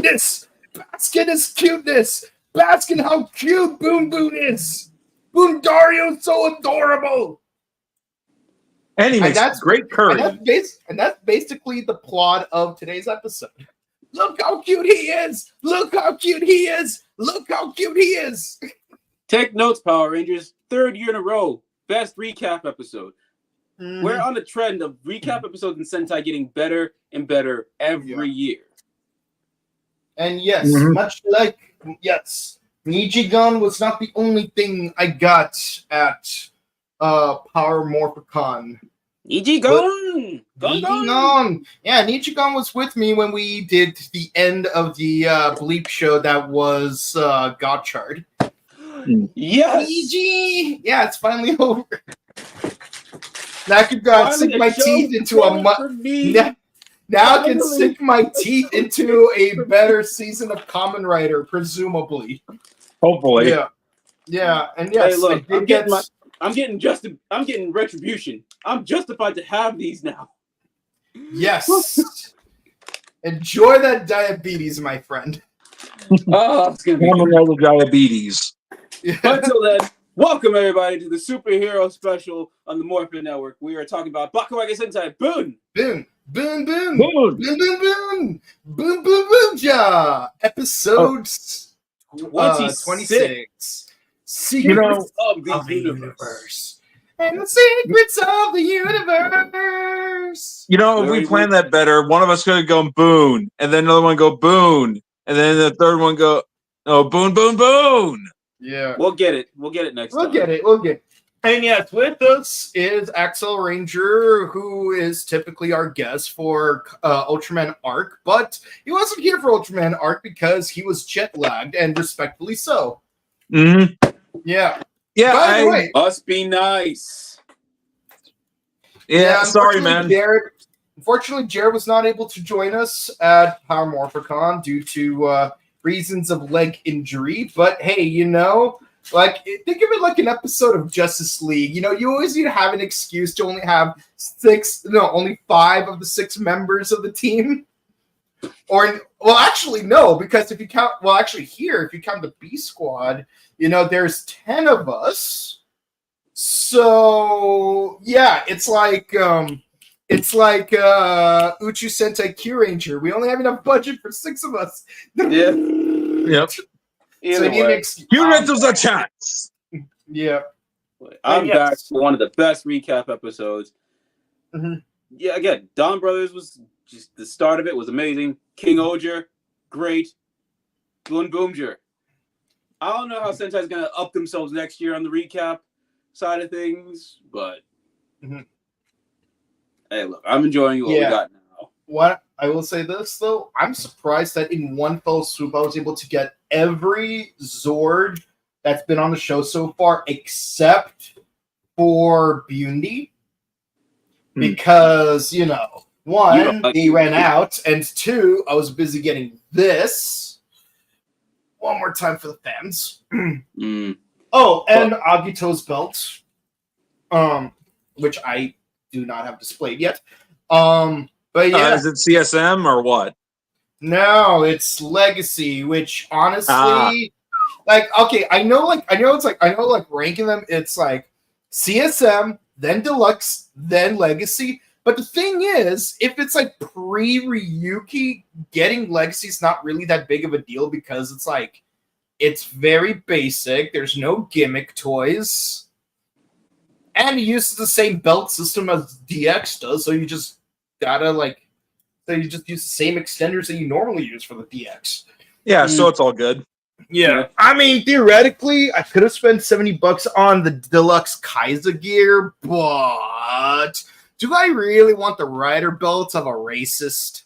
cuteness. Bask in his cuteness. Bask in how cute Boon Boon is. Boondario's so adorable. And he makes great curry. And that's basically the plot of today's episode. Look how cute he is. Look how cute he is. Look how cute he is. Take notes, Power Rangers. 3rd year in a row. Best recap episode. We're on a trend of recap episodes in Sentai getting better and better every year. And yes, much like, Nijigon was not the only thing I got at Power Morphicon. Nijigon! Nijigon! Yeah, Nijigon was with me when we did the end of the Bleep show that was Gotchard. Yes! Niji! Yeah, it's finally over. Now I can sink my teeth into now I can sink my teeth into a better season of Kamen Rider, presumably. Hopefully. Yeah, and yes, hey, look, I'm getting retribution. I'm justified to have these now. Yes. Enjoy that diabetes, my friend. Oh, it's gonna be Kamen Rider diabetes. Until then, welcome everybody to the Superhero Special on the Morphin Network. We are talking about Bakuage Sentai Boonboomger. Episode 26. Secrets of the universe. And the secrets of the universe. You know, if we plan that better, one of us could go Boon, and then another one go Boon, and then the third one go Boon, Boon, Boon. Yeah. We'll get it. We'll get it next time. We'll get it. And yes, with us is Axel Ranger, who is typically our guest for Ultraman Arc, but he wasn't here for Ultraman Arc because he was jet-lagged, and respectfully so. Mm-hmm. Yeah. Yeah, by the way, must be nice. Yeah, sorry, man. Unfortunately, Jared was not able to join us at Power Morphicon due to reasons of leg injury, but hey, like, think of it like an episode of Justice League. You always need to have an excuse to only have only 5 of the 6 members of the team. Actually, no, because if you count, here, if you count the B Squad, there's 10 of us. So, yeah, it's like Uchu Sentai Q Ranger. We only have enough budget for 6 of us. Yeah. Yep. You rentals a chance. Yeah. I'm back for one of the best recap episodes. Mm-hmm. Yeah, again, Don Brothers was just the start of it was amazing. King Oger, great. Boonboomger. I don't know how Sentai's gonna up themselves next year on the recap side of things, but hey, look, I'm enjoying what we got now. What I will say this though, I'm surprised that in one fell swoop I was able to get every Zord that's been on the show so far except for Bundy. Because, one, they ran out, and 2, I was busy getting this. One more time for the fans. Oh, and Agito's belt. Which I do not have displayed yet. But yeah. Is it CSM or what? No, it's Legacy, which honestly, I know ranking them, it's like CSM, then Deluxe, then Legacy. But the thing is, if it's like pre-Ryuki, getting Legacy is not really that big of a deal because it's like, it's very basic. There's no gimmick toys. And it uses the same belt system as DX does, so you just gotta you just use the same extenders that you normally use for the DX. Yeah, so it's all good. Yeah. I mean, theoretically, I could have spent $70 on the Deluxe Kaiser gear, but do I really want the rider belts of a racist?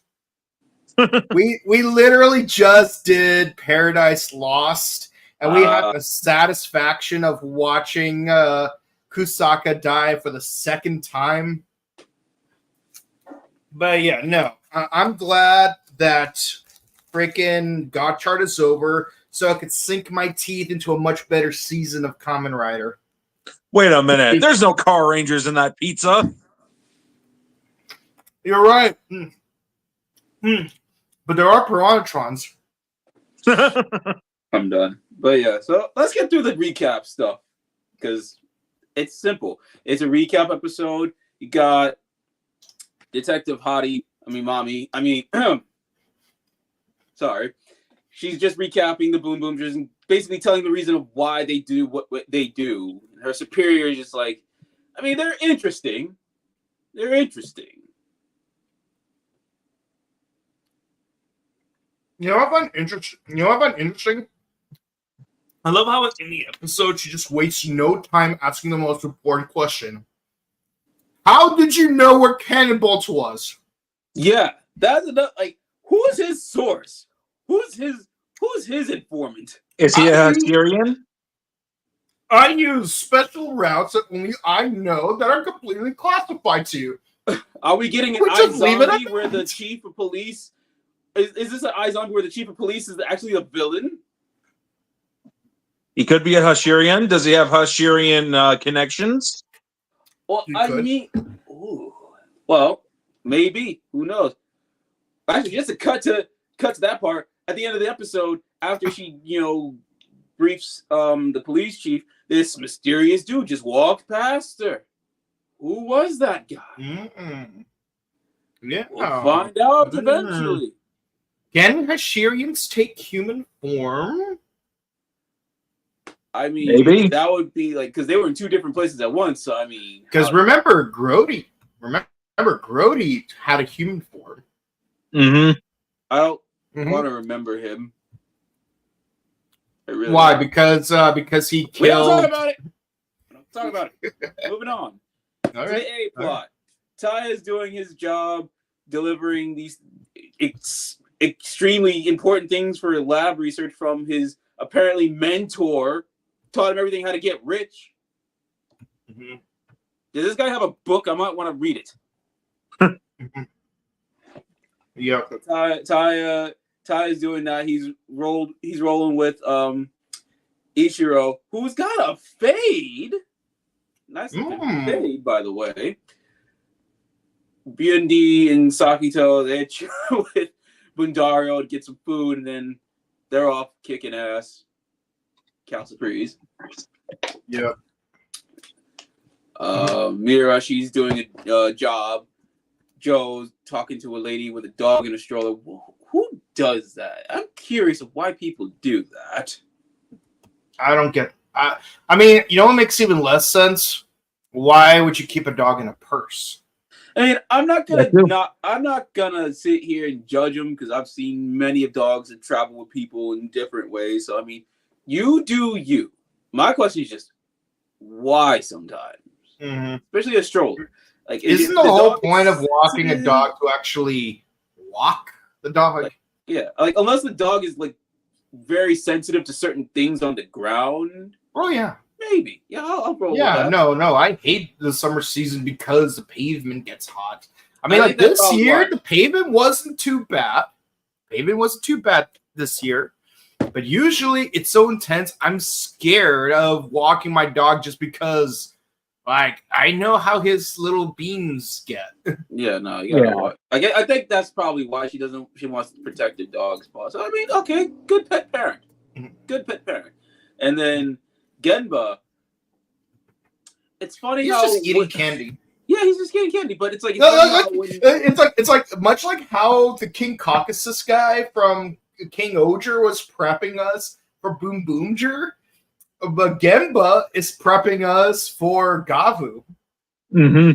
we literally just did Paradise Lost, and we had the satisfaction of watching Kusaka die for the 2nd time. But yeah, no. I'm glad that freaking Gotchard is over so I could sink my teeth into a much better season of Kamen Rider. Wait a minute. There's no Car Rangers in that pizza. You're right. But there are Piranatrons. I'm done. But yeah, so let's get through the recap stuff because it's simple. It's a recap episode. You got Detective Mommy. Sorry. She's just recapping the Boonboomgers and basically telling the reason of why they do what they do. Her superior is just like, they're interesting. They're interesting. You know what I find interesting? I love how in the episode she just wastes no time asking the most important question. How did you know where Cannonbolt was? Yeah, that's enough. Like, who's his source? Who's his informant? Is he a Syrian? I use special routes that only I know that are completely classified to you. Are we getting an iZombie where the chief of police is this an iZombie where the chief of police is actually a villain? He could be a Hashirian. Does he have Hashirian connections? Well, well, maybe. Who knows? Actually, just to cut to that part at the end of the episode, after she briefs the police chief, this mysterious dude just walked past her. Who was that guy? Mm-mm. Yeah, we'll find out eventually. Can Hashirians take human form? Maybe that would be like because they were in two different places at once. So because remember Grody had a human form. Mm-hmm. I don't want to remember him. Really Why? Don't. Because he killed. We don't talk about it. Moving on. All right. To the A plot. Ty is doing his job, delivering these extremely important things for lab research from his apparently mentor. Taught him everything how to get rich. Mm-hmm. Does this guy have a book? I might want to read it. Yeah. Ty is doing that. He's rolling with Ichiro, who's got a fade. Nice fade, by the way. BND and Sakito, they chill with Bundario to get some food, and then they're off kicking ass. Calciprese. Yeah. Mira, she's doing a job. Joe's talking to a lady with a dog in a stroller. Who does that? I'm curious of why people do that. I don't get. What makes even less sense? Why would you keep a dog in a purse? I'm not gonna sit here and judge them because I've seen many of dogs that travel with people in different ways. So you do you. My question is just why sometimes, especially a stroller. Like, isn't the whole point of walking a dog to actually walk the dog? Unless the dog is very sensitive to certain things on the ground. Oh yeah, maybe. Yeah, I'll roll. Yeah, with that. no. I hate the summer season because the pavement gets hot. This year the pavement wasn't too bad. Pavement wasn't too bad this year. But usually it's so intense, I'm scared of walking my dog just because, I know how his little beans get. Yeah, no, you gotta watch. I think that's probably why she wants to protect her dog's paw. So, okay, good pet parent. Good pet parent. And then Genba, it's funny he's just eating candy. Yeah, he's just getting candy, but it's like it's like much like how the King Caucasus guy from King Oger was prepping us for Boonboomger, but Genba is prepping us for Gavu. Mm-hmm.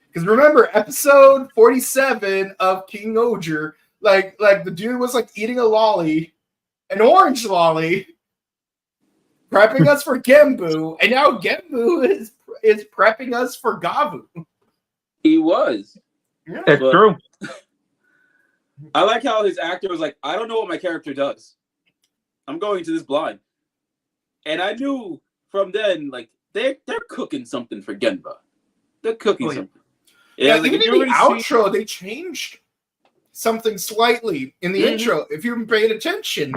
Because remember, episode 47 of King Oger, like the dude was eating a lolly, an orange lolly, prepping us for Genbu, and now Genbu is prepping us for Gavu. He was. Yeah, it's true. I like how his actor was like, I don't know what my character does. I'm going to this blind. And I knew from then, they're cooking something for Genba. They're cooking something. Yeah, even in the outro, they changed something slightly in the intro. If you've been paying attention.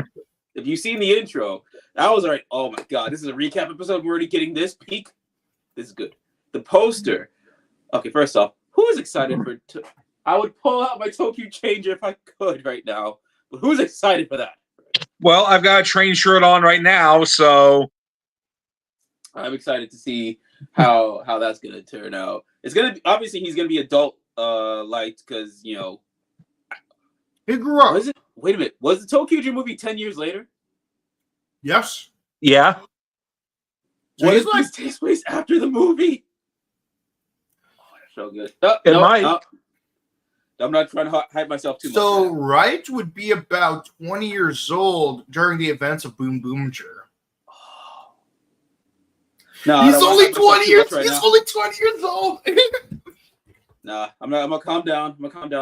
If you've seen the intro, I was like, oh my God, this is a recap episode. We're already getting this peak. This is good. The poster. Okay, first off, who is excited for... I would pull out my Tokyo Changer if I could right now. Who's excited for that? Well, I've got a train shirt on right now, so I'm excited to see how that's gonna turn out. It's gonna be, obviously he's gonna be adult liked because he grew up. Was it? Wait a minute. Was the Tokyuger movie 10 years later? Yes. yeah. So What he's if this takes place after the movie? Oh, that's so good. It might. I'm not trying to hype myself too much. So right Wright would be about 20 years old during the events of Boonboomger. No, He's only 20 years. He's only 20 years old. Nah, I'm gonna calm down.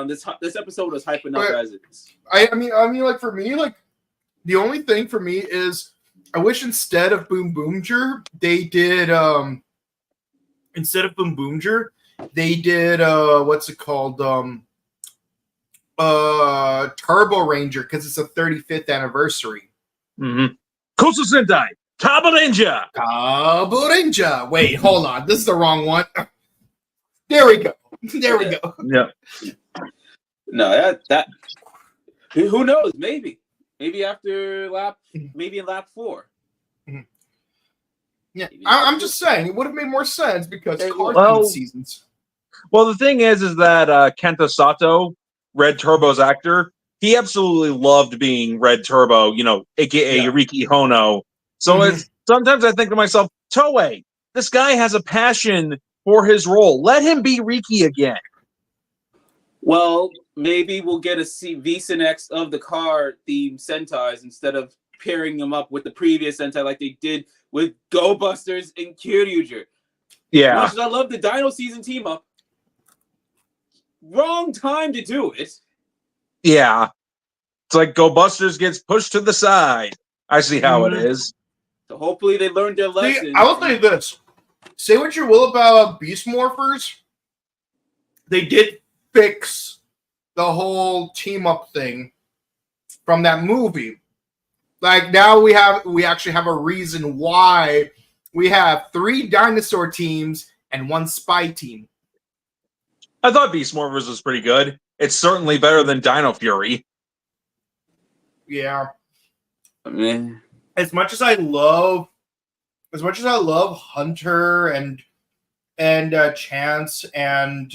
This episode was hyping up as it is. I mean, like for me, like the only thing for me is I wish instead of Boonboomger, they did what's it called? Turbo Ranger, because it's a 35th anniversary. Mm-hmm. Koso Sentai, Turbo Ranger. Turbo Ranger. Wait, hold on. This is the wrong one. There we go. There we go. Yeah. No, that who knows? Maybe after maybe in lap 4. Yeah, I'm just saying it would have made more sense because seasons. Well, the thing is that Kenta Sato, Red Turbo's actor, he absolutely loved being Red Turbo, aka Riki Hono. So it's sometimes I think to myself, Toei, this guy has a passion for his role. Let him be Riki again. Well, maybe we'll get a VSIN X of the car themed Sentais instead of pairing them up with the previous Sentai like they did with Go Busters and Kyoryuger. Yeah. Much as I love the Dino Season team up, wrong time to do it. Yeah. It's like Go Busters gets pushed to the side. I see how it is. So hopefully they learned their lesson. I will say this. Say what you will about Beast Morphers. They did fix the whole team up thing from that movie. Like now we actually have a reason why we have 3 dinosaur teams and 1 spy team. I thought Beast Morphers was pretty good. It's certainly better than Dino Fury. Yeah. I mean, as much as I love Hunter and Chance and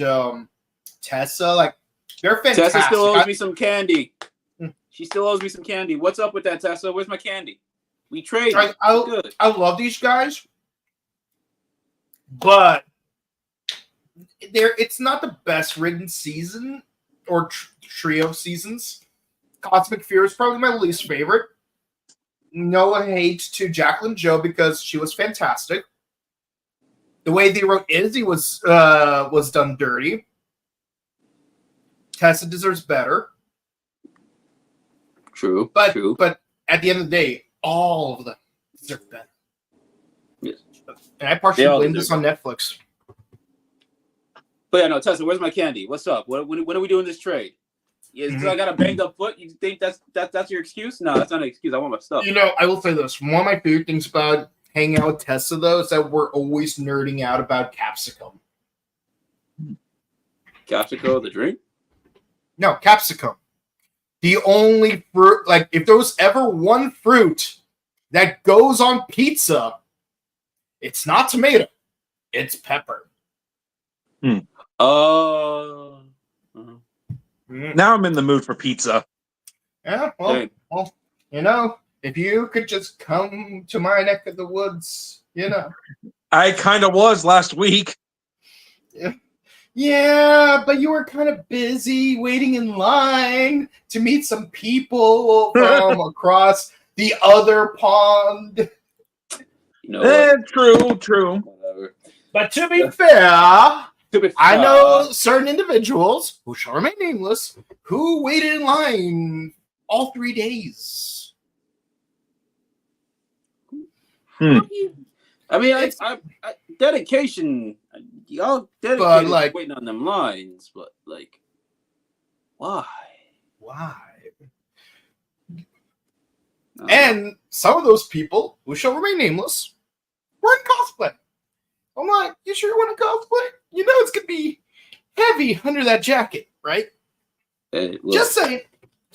Tessa, like they're fantastic. Tessa still owes me some candy. She still owes me some candy. What's up with that, Tessa? Where's my candy? We trade. I love these guys, but it's not the best written season or trio seasons. Cosmic Fear is probably my least favorite. No hate to Jacqueline Joe because she was fantastic. The way they wrote Izzy was done dirty. Tessa deserves better. True. But at the end of the day, all of them deserve better. Yes. And I partially blame this on Netflix. But yeah, no, Tessa, where's my candy? What's up? When are we doing this trade? Yeah, so I got a banged up foot. You think that's your excuse? No, that's not an excuse. I want my stuff. I will say this. One of my favorite things about hanging out with Tessa, though, is that we're always nerding out about capsicum. Capsicum, the drink? No, capsicum. The only fruit, like, if there was ever one fruit that goes on pizza, it's not tomato. It's pepper. Oh. Now I'm in the mood for pizza. Yeah, well, if you could just come to my neck of the woods, I kind of was last week. Yeah, but you were kind of busy waiting in line to meet some people from across the other pond. True. Whatever. But to be fair, I know certain individuals who shall remain nameless who waited in line all 3 days. I mean, I dedication. Y'all dedicated waiting on them lines, but like, why? Why? And some of those people who shall remain nameless were in cosplay. I'm like, you sure you want to cosplay? It's gonna be heavy under that jacket, right? Hey, look. Just saying.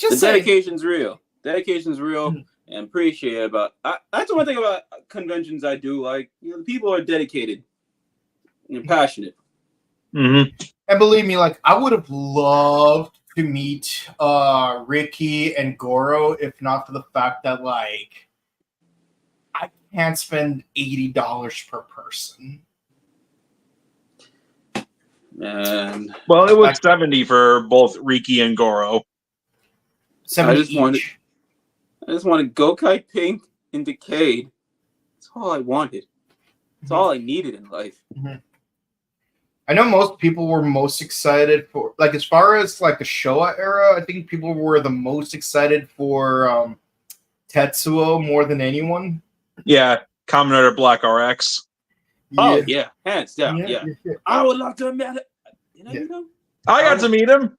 The dedication's real. Dedication's real, and appreciate it. That's one thing about conventions I do like. The people are dedicated and passionate. Mm-hmm. And believe me, like I would have loved to meet Ricky and Goro, if not for the fact that like I can't spend $80 per person. And well, it was 70 for both Riki and Goro. 70 each. I just wanted Gokai Pink and Decade. That's all I wanted. That's all I needed in life. Mm-hmm. I know most people were most excited for, like, as far as like the Showa era, I think people were the most excited for Tetsuo more than anyone. Yeah, Kamen Rider Black RX. Yeah. Oh yeah, hands down. Yeah. I would love to meet it. Did I meet him? I got to meet him.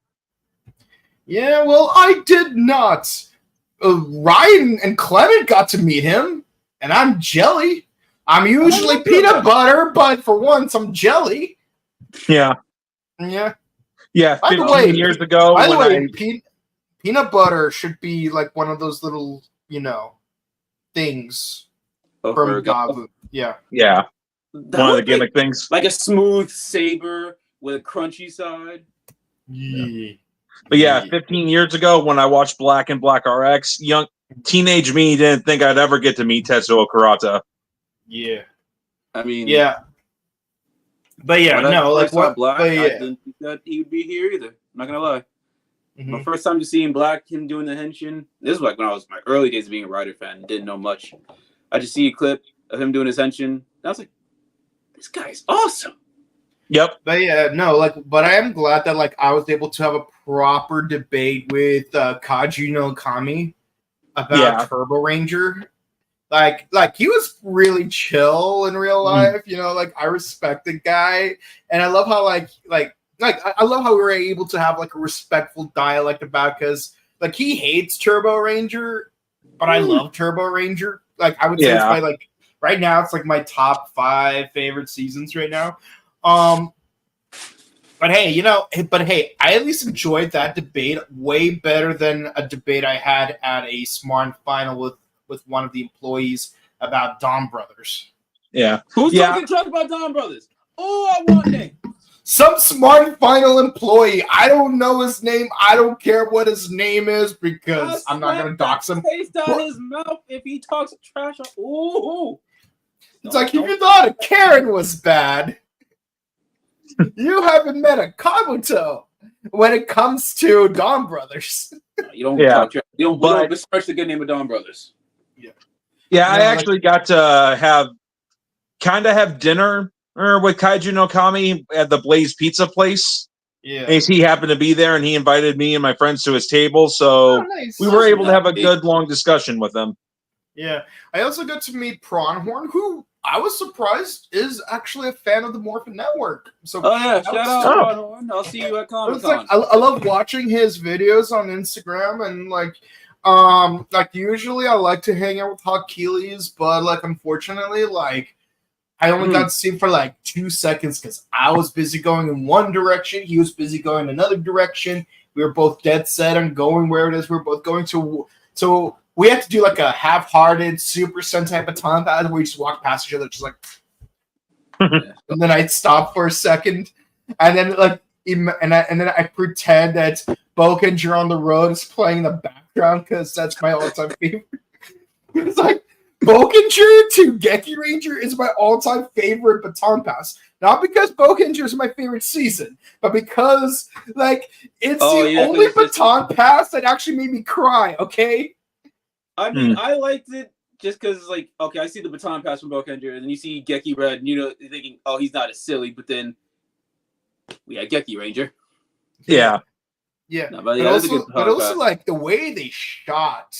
Yeah, well, I did not. Ryan and Clement got to meet him, and I'm jelly. I'm usually peanut butter, but for once, I'm jelly. Yeah. Yeah. Yeah, 15 years ago. By the way, peanut butter should be like one of those little, things from Gabu. Yeah. Yeah. One of the gimmick things. Like a smooth saber with a crunchy side. Yeah. But yeah, 15 years ago when I watched Black and Black RX, young teenage me didn't think I'd ever get to meet Tetsuo Kurata. Yeah. I mean, yeah. But yeah, Black, I didn't think that he would be here either. I'm not gonna lie. Mm-hmm. My first time just seeing Black, him doing the henshin. This was like when I was my early days of being a Rider fan, didn't know much. I just see a clip of him doing his henshin. And I was like, this guy's awesome. Yep. But yeah, but I am glad that like I was able to have a proper debate with Kaji no Kami about Turbo Ranger. Like he was really chill in real life, like I respect the guy, and I love how I love how we were able to have like a respectful dialect about, because like he hates Turbo Ranger, but I love Turbo Ranger. Like I would say it's my like right now it's like my top 5 favorite seasons right now. But hey, I at least enjoyed that debate way better than a debate I had at a Smart Final with one of the employees about Dawn Brothers. Yeah. Who's talking trash about Dawn Brothers? Oh, I want name. Some Smart Final employee. I don't know his name. I don't care what his name is because I'm not going to dox him. Taste out his mouth if he talks trash. Ooh. It's like, if you thought a Karen was bad, you haven't met a Kabuto when it comes to Dawn Brothers. You don't talk trash. You don't disparage the good name of Dawn Brothers. Yeah, I actually got to have dinner with Kaiju no Kami at the Blaze Pizza place. Yeah. And he happened to be there, and he invited me and my friends to his table, so we were able to have a good, long discussion with him. Yeah. I also got to meet Pronghorn, who I was surprised is actually a fan of the Morphin Network. So shout out Pronghorn. I'll see you at Comic-Con. I love watching his videos on Instagram, and like usually I like to hang out with Hot Keeleys, but like unfortunately, like I only got to see him for like 2 seconds because I was busy going in one direction, he was busy going in another direction. We were both dead set on going where it is we're both going to. So we had to do like a half-hearted Super Sentai baton pass where we just walk past each other, just like, and then I'd stop for a second, and then like, and then I pretend that Bokenger on the Road is playing in the background because that's my all-time favorite. It's like Bokenger to Geki Ranger is my all-time favorite baton pass. Not because Bokenger is my favorite season, but because like it's the only baton pass that actually made me cry. Okay. I mean, I liked it just because, like, okay, I see the baton pass from Bokenger, and then you see Geki Red, and you're thinking, oh, he's not as silly, but then we had Geki Ranger. Yeah. Yeah. No, but also like, the way they shot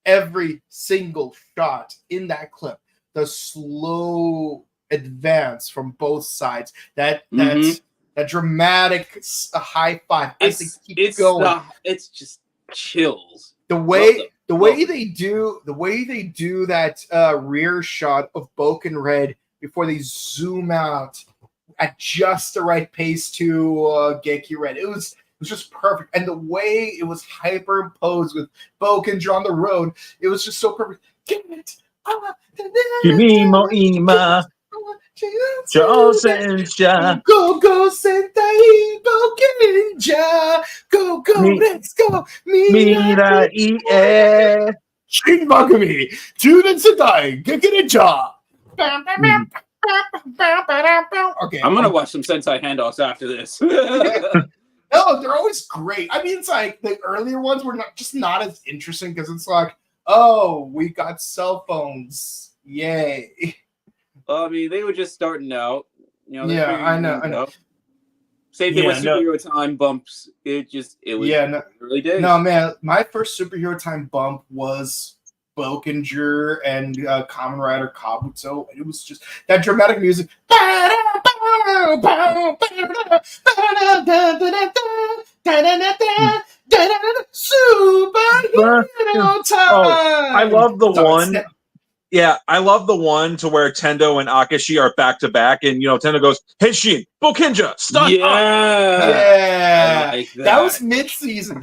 every single shot in that clip, the slow advance from both sides, that dramatic high five. It's just chills. The way they do that rear shot of Boken Red before they zoom out at just the right pace to Geki Red. It was was just perfect. And the way it was hyperimposed with Bokunger on the road, it was just so perfect. Get it. Kimi mo ima, Josen-sha. Go, go, Sentai Bokunger. Go, go, let's go. Mirai e. Shin Bakumi, Juden Sentai, Gekininja. Okay, I'm gonna watch some Sentai handoffs after this. No, they're always great. I mean, it's like the earlier ones were not as interesting because it's like, oh, we got cell phones, yay. Well, I mean, they were just starting out. You know, Yeah, I know. Same thing with superhero time bumps. It was early days. No, man, my first superhero time bump was Bokunger and Kamen Rider Kabuto. It was just that dramatic music. Superhero time. I love the one. Yeah, I love the one to where Tendo and Akashi are back to back, and Tendo goes, "Henshin, Bokunger, stun up!" Yeah, like that was mid-season.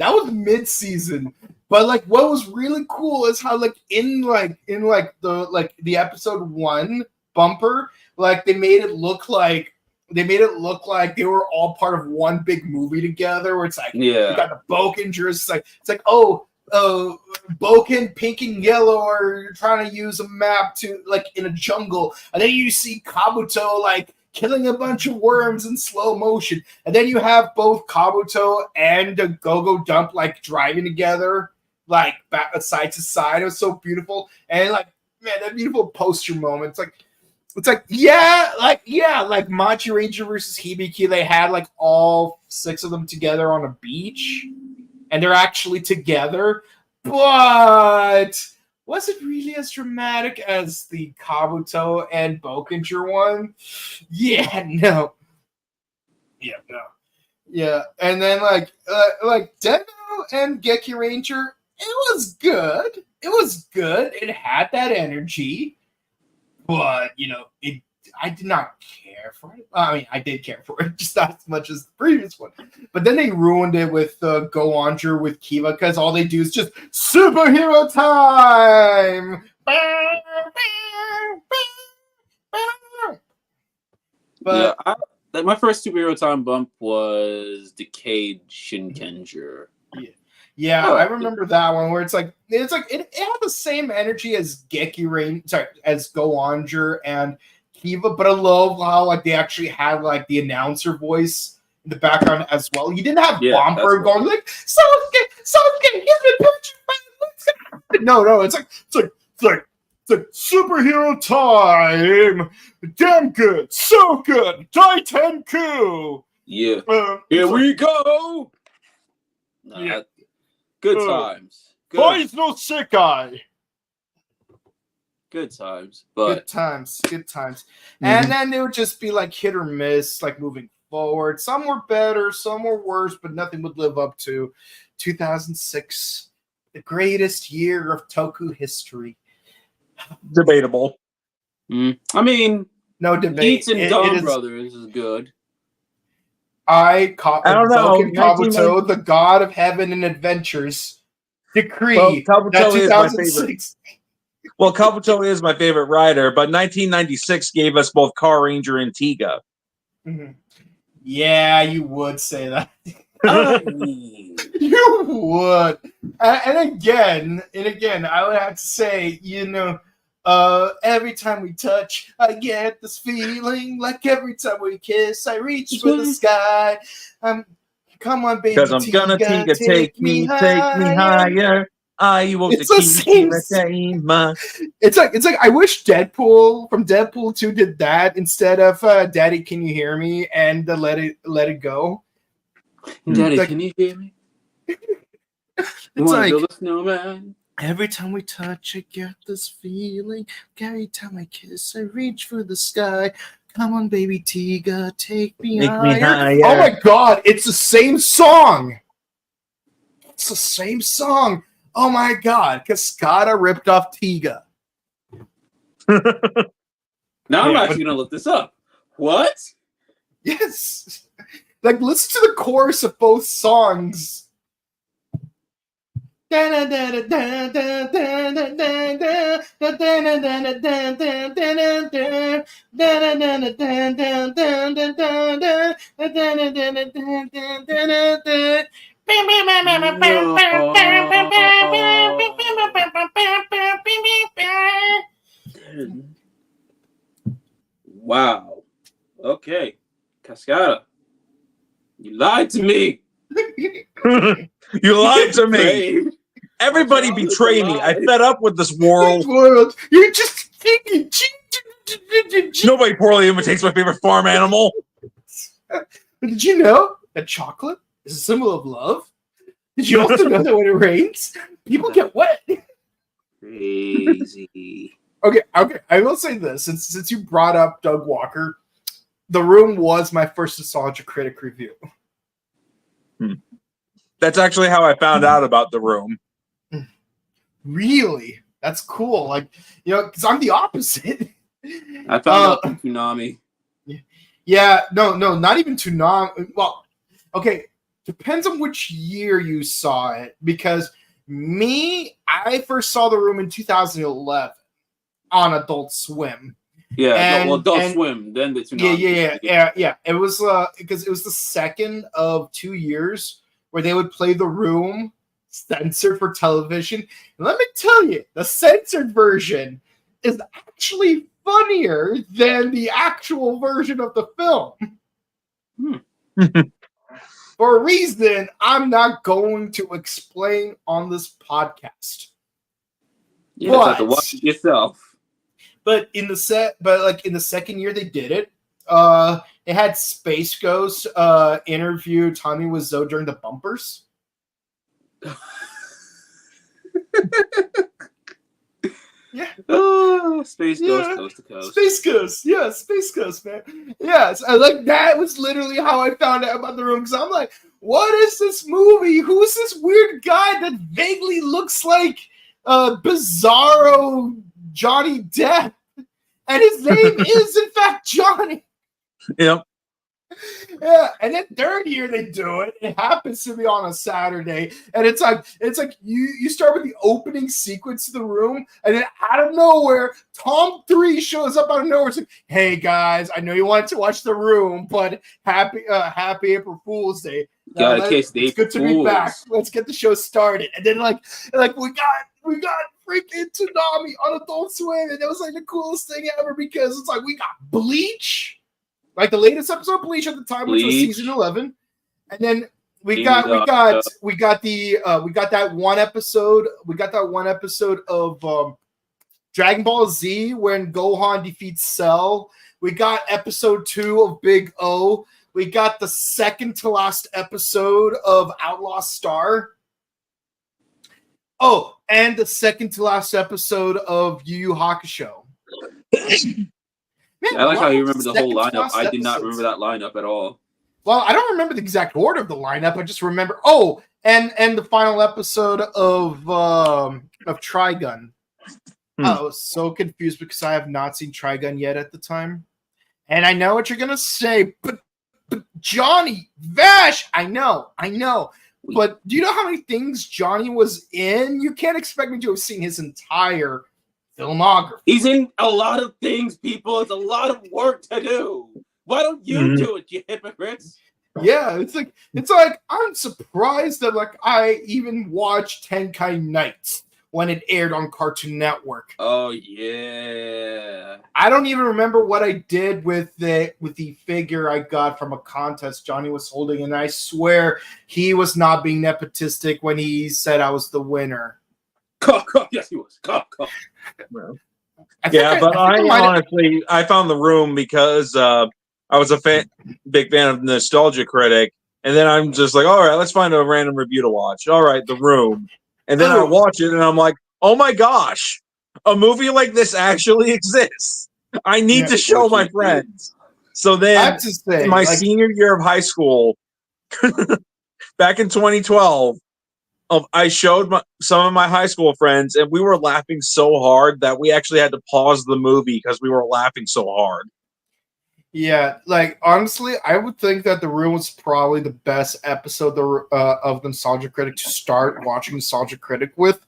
But like, what was really cool is how like in the episode 1 bumper, like they made it look like they were all part of one big movie together. Where it's like, you got the Bokungers. It's like Boken, pink and yellow are trying to use a map to like in a jungle, and then you see Kabuto like killing a bunch of worms in slow motion, and then you have both Kabuto and the Go-Go Dump like driving together, like back side to side. It was so beautiful, and like, man, that beautiful poster moment. It's like Machi Ranger versus Hibiki. They had like all 6 of them together on a beach. And they're actually together, but was it really as dramatic as the Kabuto and Bokunger one? Yeah, no. And then like Deno and Geki Ranger, it was good. It had that energy, but I did not care for it. I mean, I did care for it, just not as much as the previous one. But then they ruined it with Go-Onger with Kiva, because all they do is just superhero time. But my first superhero time bump was Decade Shinkenger. Yeah, I remember that one where it had the same energy as as Go-Onger and Kiva, but I love how like they actually had like the announcer voice in the background as well. You didn't have Bomber going like Sasuke, he's been punching. No, it's like superhero time. Damn good, so good, Daitenku. Yeah, here we go. Good times. Boys no Sekai. Good times. Good times. Mm-hmm. And then it would just be like hit or miss, like moving forward. Some were better, some were worse, but nothing would live up to 2006, the greatest year of Toku history. Debatable. I mean, no debate. Skits and Dawn Brothers is good. I don't know. Kabuto, the god of heaven and adventures, decree that 2006. Well, Kabuto is my favorite rider, but 1996 gave us both Car Ranger and Tiga. Mm-hmm. Yeah, you would say that. You would. And again, I would have to say, every time we touch, I get this feeling like every time we kiss, I reach for the sky. Come on, baby. Because I'm gonna take me higher. It's like I wish Deadpool from Deadpool 2 did that instead of Daddy, Can You Hear Me and Let It Go. Daddy, can you hear me? It's like build a snowman? Every time we touch, I get this feeling. Every time I kiss, I reach for the sky. Come on, baby Tiga, take me higher. Oh my God, it's the same song. Oh my God, Cascada ripped off Tiga. Now I'm actually going to look this up. What? Yes. Like, listen to the chorus of both songs. Wow. Okay. Cascada. You lied to me. You lied to me. Brave. Everybody betray me. I fed up with this world. You're just thinking. Nobody poorly imitates my favorite farm animal. Did you know that chocolate is a symbol of love? Did you also know that when it rains, people get wet? Crazy. Okay. I will say this. Since you brought up Doug Walker, The Room was my first nostalgia critic review. That's actually how I found out about The Room. Really? That's cool. Like, because I'm the opposite. I found out from Toonami. Yeah, no, not even Toonami. Well, okay, depends on which year you saw it. Because I first saw The Room in 2011 on Adult Swim. Yeah, Adult Swim, then the Toonami. Yeah. It was because it was the second of 2 years where they would play The Room censored for television. And let me tell you, the censored version is actually funnier than the actual version of the film. For a reason I'm not going to explain on this podcast. You just have to watch it yourself. But in the second year they did it, they had Space Ghost interview Tommy Wiseau during the bumpers. Yeah. Oh, Space Ghost, Coast to Coast. Space Ghost, yeah, Space Ghost, man. Yes, that was literally how I found out about The Room, because I'm like, what is this movie? Who's this weird guy that vaguely looks like Bizarro Johnny Depp? And his name is, in fact, Johnny. Yep. Yeah, and then third year they do it. It happens to be on a Saturday, and it's like you start with the opening sequence of The Room, and then out of nowhere, Tom 3 shows up out of nowhere. It's like, hey guys, I know you wanted to watch The Room, but happy April Fool's Day. It's good to be back. Let's get the show started. And then like we got freaking Toonami on Adult Swim, and it was like the coolest thing ever, because it's like we got Bleach. Like the latest episode of Bleach at the time, which was season 11, and then we got that one episode. We got that one episode of Dragon Ball Z when Gohan defeats Cell. We got episode 2 of Big O. We got the second to last episode of Outlaw Star. Oh, and the second to last episode of Yu Yu Hakusho. Man, I like how you remember the whole lineup. I did not remember that lineup at all. Well, I don't remember the exact order of the lineup. I just remember. Oh, and the final episode of Trigun. I was so confused because I have not seen Trigun yet at the time, and I know what you're gonna say, but Johnny Vash. I know. But do you know how many things Johnny was in? You can't expect me to have seen his entire filmography. He's in a lot of things, people. It's a lot of work to do. Why don't you do it, you hypocrites? Yeah, it's like I'm surprised that I even watched Tenkai Nights when it aired on Cartoon Network. Oh yeah. I don't even remember what I did with the figure I got from a contest Johnny was holding, and I swear he was not being nepotistic when he said I was the winner. Yes, he was. I found The Room because I was a big fan of Nostalgia Critic, and then I'm just like, all right, let's find a random review to watch. All right, The Room, and then I watch it, and I'm like, oh my gosh, a movie like this actually exists. I need to show my friends. So then, I have to say, in my senior year of high school, back in 2012. I showed some of my high school friends, and we were laughing so hard that we actually had to pause the movie because we were laughing so hard. Yeah, like honestly, I would think that The Room was probably the best episode of Nostalgia Critic to start watching Nostalgia Critic with.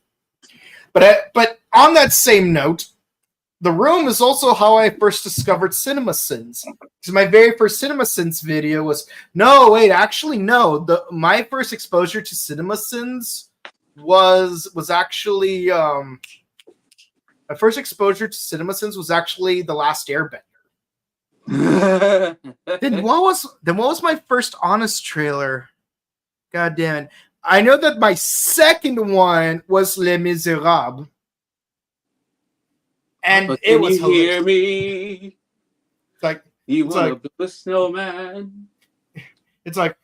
But on that same note, The Room is also how I first discovered CinemaSins. Because my very first CinemaSins video was my first exposure to CinemaSins was actually my first exposure to CinemaSins was actually The Last Airbender. Then what was my first honest trailer? God damn it. I know that my second one was Les Miserables. And but it was you hear me? It's like you want to build a snowman? It's like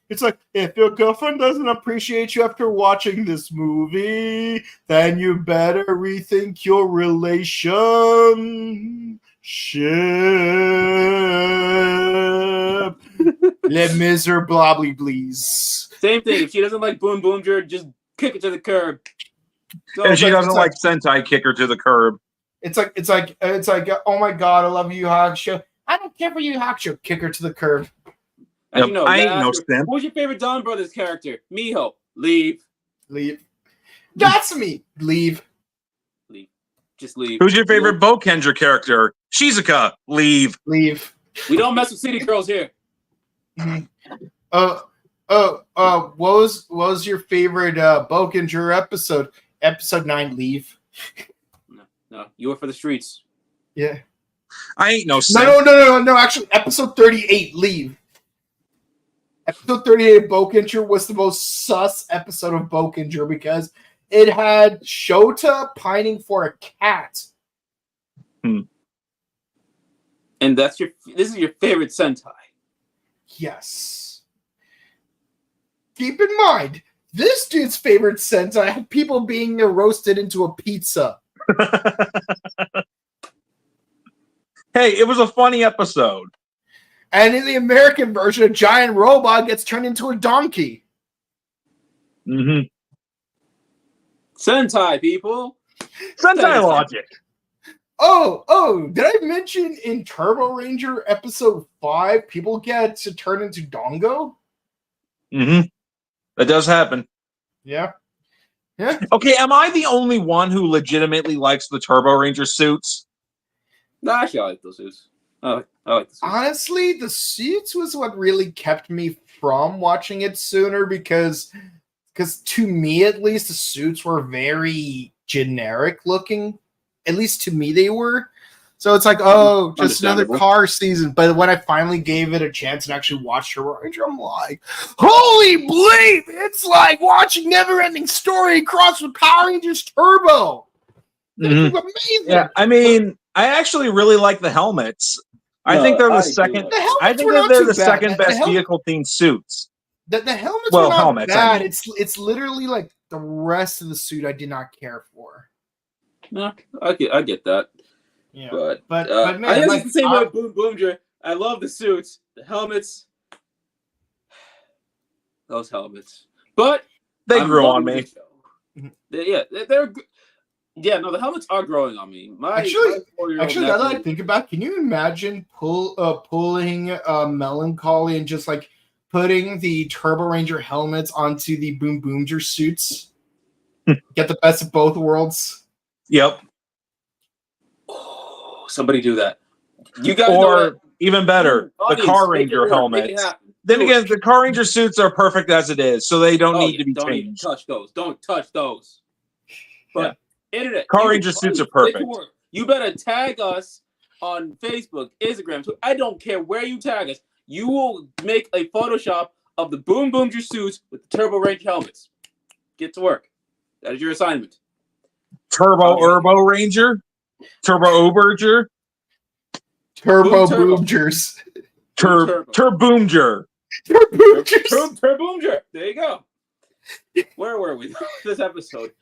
if your girlfriend doesn't appreciate you after watching this movie, then you better rethink your relationship. Les Miserables, please. Same thing. If she doesn't like Boonboomger, just kick it to the curb. So if she doesn't like Sentai, kick her to the curb. It's like, oh my god, I love Yu Hakusho. I don't care for Yu Hakusho. Kick her to the curb. Yep. You know, I ain't no simp. Who's your favorite Don Brothers character? Miho. Leave. That's me. Leave. Just leave. Who's your favorite Bokenger character? Shizuka. Leave. We don't mess with city girls here. What was your favorite Bokenger episode? Episode 9, Leave. No, you were for the streets. Yeah. I ain't no simp. No. Actually, episode 38, Leave. Episode 38 of Bokenger was the most sus episode of Bokenger because it had Shota pining for a cat. And this is your favorite Sentai. Yes. Keep in mind, this dude's favorite Sentai had people being roasted into a pizza. Hey, it was a funny episode. And in the American version, a giant robot gets turned into a donkey. Mm-hmm. Sentai, people. Sentai logic. Oh, did I mention in Turbo Ranger episode 5, people get to turn into Dongo? Mm-hmm. That does happen. Yeah. Okay, am I the only one who legitimately likes the Turbo Ranger suits? No, actually, I like those suits. I like the suits. Honestly, the suits was what really kept me from watching it sooner because to me, at least, the suits were very generic looking. At least to me, they were. So it's like, oh, just another car season. But when I finally gave it a chance and actually watched Turbo Ranger, I'm like, holy bleep! It's like watching Never-Ending Story crossed with Power Rangers Turbo. Mm-hmm. Amazing. Yeah, I mean, I actually really like the helmets. I think they're the second. I think they're the second best vehicle-themed suits. The helmets were not bad. I mean. It's literally like the rest of the suit I did not care for. No, I get that. Yeah, but man, I guess it's the same way with Boonboomger. I love the suits, the helmets, those helmets. But they grew on me. They're good. Yeah, no, the helmets are growing on me. Actually, now that I think about it, can you imagine pulling Melancholy and just like putting the Turbo Ranger helmets onto the Boonboomger suits? Get the best of both worlds. Yep. Oh, somebody do that. You guys or even better, the Car Ranger helmets. Then again, the Car Ranger suits are perfect as it is, so they don't need to be changed. Don't touch those. But internet, Car Ranger suits are perfect. You better tag us on Facebook, Instagram. I don't care where you tag us. You will make a Photoshop of the Boonboomger suits with the Turbo Ranger helmets. Get to work. That is your assignment. Turbo Ranger, Turbo Oberger, Turbo Boomgers, Turboomger, Turboomger. There you go. Where were we this episode?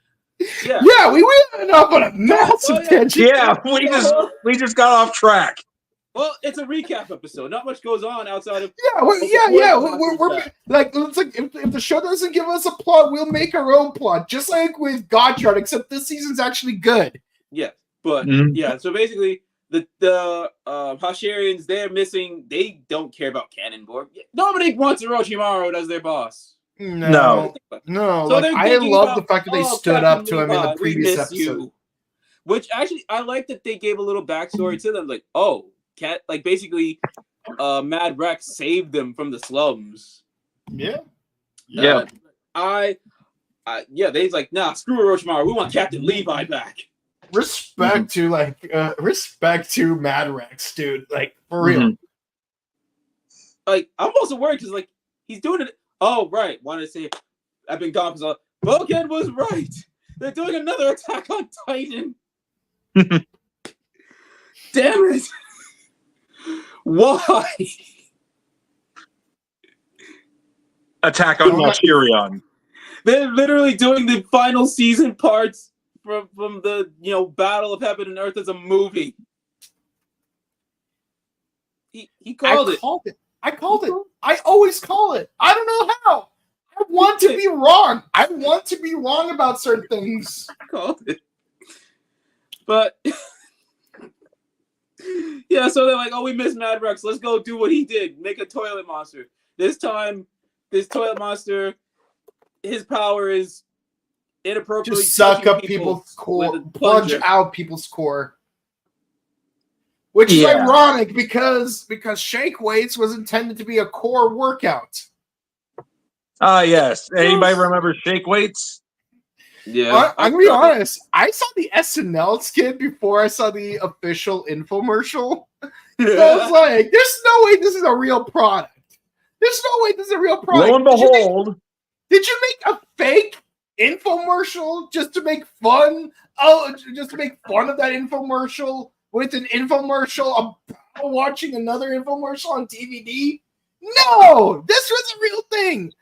Yeah, we went up on a massive tangent. Yeah, we just got off track. Well, it's a recap episode. Not much goes on outside of. We're like, it's like if the show doesn't give us a plot, we'll make our own plot, just like with Gotchard. Except this season's actually good. Yeah, but so basically, the Hashirians, they're missing. They don't care about Cannonborg. Nobody wants Orochimaru as their boss. No. So Like, they're I thinking love about, the fact that they stood Captain up to him in Levi, the previous we miss episode. you. Which actually, I like that they gave a little backstory to them. Like, like basically, Mad Rex saved them from the slums. Yeah. They're like, nah, screw Orochimaru. We want Captain Levi back. Respect to Mad Rex, dude. Like, for real. Like, I'm also worried because like he's doing it. Oh, right. Wanted to say I've been gone because Boken was right. They're doing another Attack on Titan. Damn it! Why? Attack on Hashirian. They're literally doing the final season parts from the Battle of Heaven and Earth as a movie. He called it. I called it. I always call it. I don't know how. I want to be wrong. I want to be wrong about certain things. I called it. But yeah, so they're like, oh, we miss Mad Rex. Let's go do what he did. Make a toilet monster. This time, this toilet monster, his power is inappropriately just suck up people's core, plunge out people's core. Which is ironic because shake weights was intended to be a core workout. Yes. Anybody remember shake weights? Yeah. I'm gonna be honest. I saw the SNL skit before I saw the official infomercial. So I was like, there's no way this is a real product. There's no way this is a real product. Lo and behold. Did you make a fake infomercial just to make fun? Oh, just to make fun of that infomercial with an infomercial about watching another infomercial on DVD? No, this was a real thing.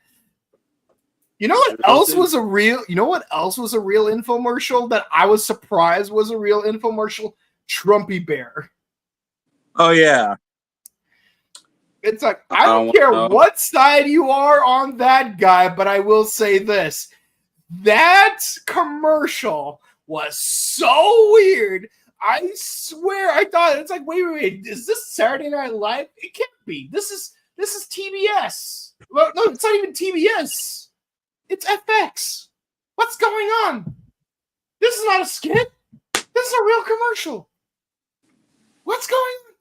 You know what else was a real? You know what else was a real infomercial that I was surprised was a real infomercial? Trumpy Bear. Oh yeah. It's like, I don't care what side you are on that guy, but I will say this. That commercial was so weird. I swear, I thought, it's like, wait, is this Saturday Night Live? It can't be. This is TBS. Well, no, it's not even TBS. It's FX. What's going on? This is not a skit. This is a real commercial. What's going on?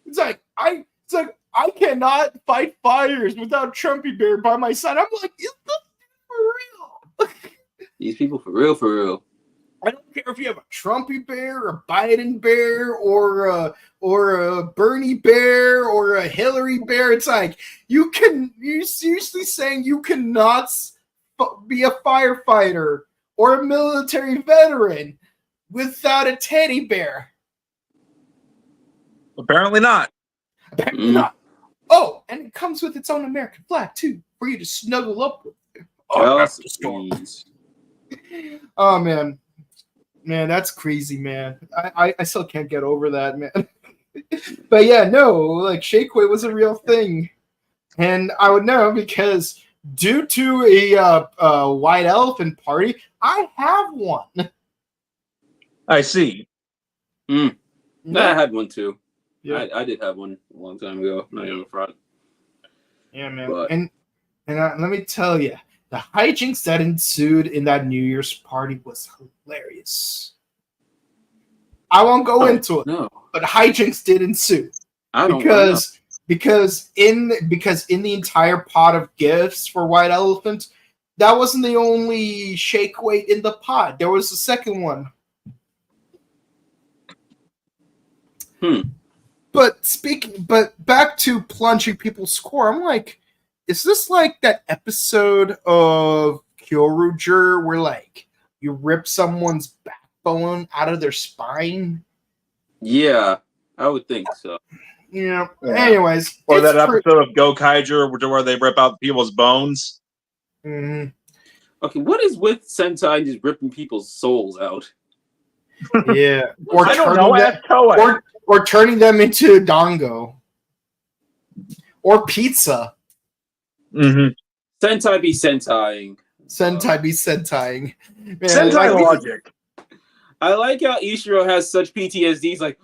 It's like, I cannot fight fires without Trumpy Bear by my side. I'm like, is this for real? These people for real. I don't care if you have a Trumpy Bear, a Biden Bear, or a Bernie Bear, or a Hillary Bear. It's like, you're seriously saying you cannot be a firefighter or a military veteran without a teddy bear? Apparently not. Apparently not. Oh, and it comes with its own American flag too, for you to snuggle up with. Oh, that's the storm. Oh man, that's crazy, man. I still can't get over that, man. But yeah, no, like shake weight was a real thing, and I would know because due to a white elephant party, I have one. I see. I had one too. Yeah. I did have one a long time ago. Not even front. Yeah, man. But, and let me tell you, the hijinks that ensued in that New Year's party was hilarious. I won't go into it, but hijinks did ensue. Because in the entire pot of gifts for White Elephant, that wasn't the only shake weight in the pot. There was a second one. But back to plunging people's score, I'm like, is this like that episode of Kyoryuger where like you rip someone's backbone out of their spine? Yeah, I would think so. Yeah. Anyways, or that episode of Gokaiger where they rip out people's bones. Mm-hmm. Okay, what is with Sentai just ripping people's souls out? Yeah, I don't know. Or turning them into dango. Or pizza. Mm-hmm. Sentai be Sentaiing. Sentai be Sentaiing. Sentai logic. I like how Ishiro has such PTSD. He's like,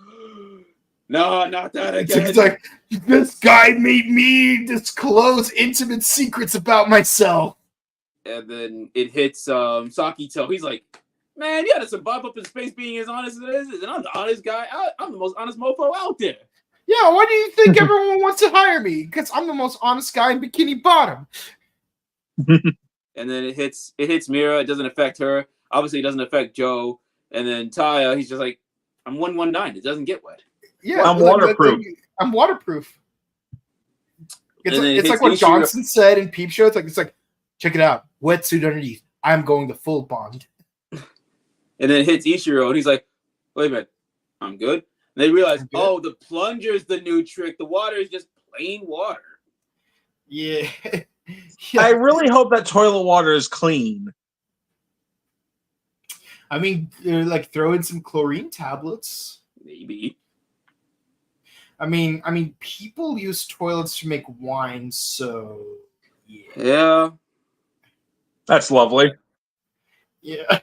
no, not that again. It's like, this guy made me disclose intimate secrets about myself. And then it hits Sakito. He's like, man, you had to survive up in space being as honest as it is. And I'm the honest guy. I'm the most honest mofo out there. Yeah, why do you think everyone wants to hire me? Because I'm the most honest guy in Bikini Bottom. And then it hits Mira. It doesn't affect her. Obviously, it doesn't affect Joe. And then Taya, he's just like, I'm 119. It doesn't get wet. Yeah, I'm waterproof. I'm waterproof. It's like what Ishiro. Johnson said in Peep Show. It's like, check it out. Wetsuit underneath. I'm going the full Bond. And then it hits Ishiro, and he's like, wait a minute. I'm good. And they realize, oh, the plunger is the new trick. The water is just plain water. Yeah. I really hope that toilet water is clean. I mean, like throw in some chlorine tablets. Maybe. I mean, people use toilets to make wine, so Yeah. That's lovely. Yeah.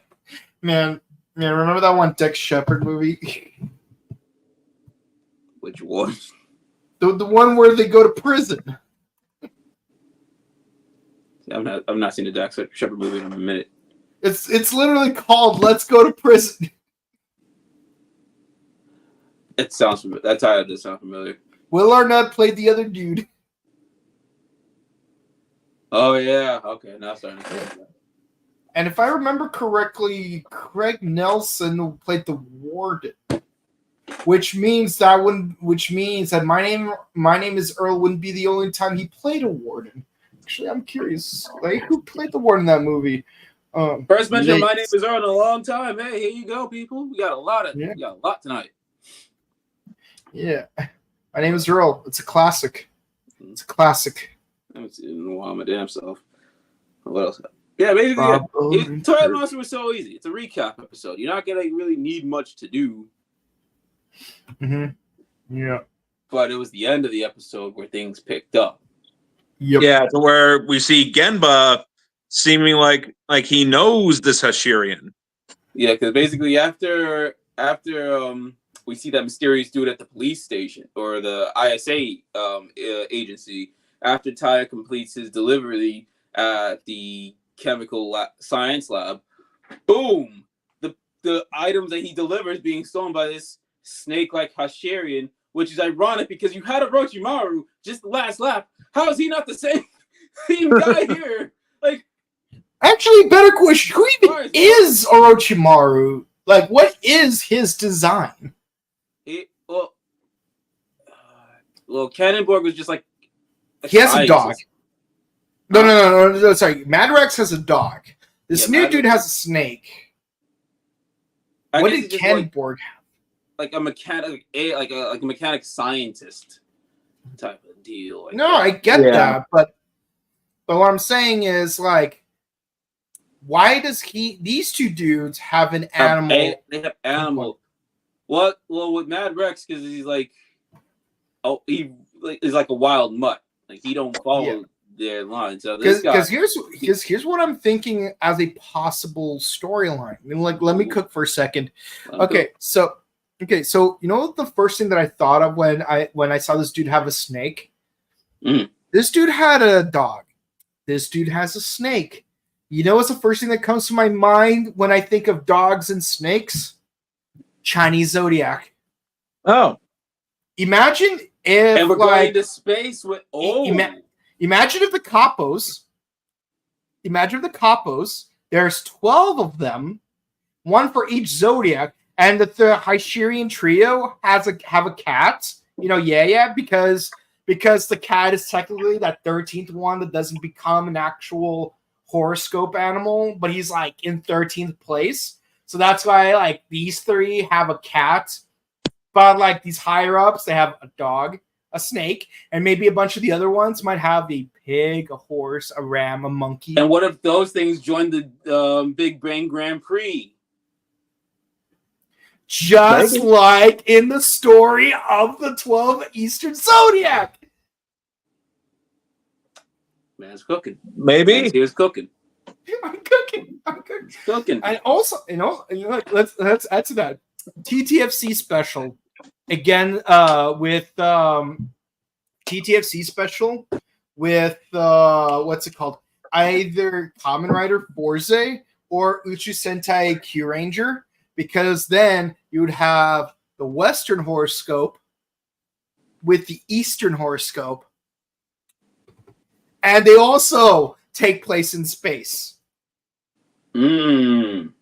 Man, remember that one Dex Shepard movie? Which one? The one where they go to prison. I've not seen the Dax Shepard movie in a minute. It's literally called Let's Go to Prison. It sounds familiar. That title does sound familiar. Will Arnett played the other dude. Oh yeah. Okay, now I'm starting to think that. And if I remember correctly, Craig Nelson played the warden. Which means that my name is Earl wouldn't be the only time he played a warden. Actually, I'm curious. Like, who played the warden in that movie? First mention My Name is Earl in a long time. Hey, here you go, people. We got a lot tonight. Yeah. My Name is Earl. It's a classic. It's a classic. I haven't seen it in a while, my damn self. What else? Yeah, basically, Toilet Monster was so easy. It's a recap episode. You're not gonna really need much to do. Mm-hmm. Yeah. But it was the end of the episode where things picked up. Yep. Yeah, to where we see Genba seeming like he knows this Hashirian. Yeah, because basically after we see that mysterious dude at the police station or the ISA agency, after Taya completes his delivery at the chemical science lab, boom, the items that he delivers being stolen by this snake-like Hashirian, which is ironic because you had Orochimaru just the last lap. How is he not the same guy here? Like, actually, better question: who even is Orochimaru? Like, what is his design? Well, Cannonborg was just like he has a dog. No. Sorry, Mad Rex has a dog. This new dude has a snake. What did Cannonborg have? Like a mechanic, like a mechanic scientist type of deal. I get that, but what I'm saying is, like, why does these two dudes have an animal? They have animal. What? Well, with Mad Rex, because he's like, he is like a wild mutt. Like, he don't follow their line. So because here's what I'm thinking as a possible storyline. I mean, like, let me cook for a second. Okay, so you know the first thing that I thought of when I saw this dude have a snake? This dude had a dog. This dude has a snake. You know what's the first thing that comes to my mind when I think of dogs and snakes? Chinese Zodiac. Oh. Imagine if, and we're going to space with imagine if the capos, there's 12 of them, one for each zodiac, and that the Hashirian trio have a cat. Because the cat is technically that 13th one that doesn't become an actual horoscope animal, but he's like in 13th place. So that's why like these three have a cat, but like these higher ups, they have a dog, a snake, and maybe a bunch of the other ones might have a pig, a horse, a ram, a monkey. And what if those things join the Big Brain Grand Prix? Just like in the story of the 12 Eastern Zodiac. Man's cooking. Maybe. Here's cooking. I'm cooking. I'm cooking. Cooking. And also, let's add to that. TTFC special again with TTFC special with what's it called? Either Kamen Rider Forze or Uchu Sentai Q Ranger, because then you would have the Western horoscope with the Eastern horoscope, and they also take place in space. That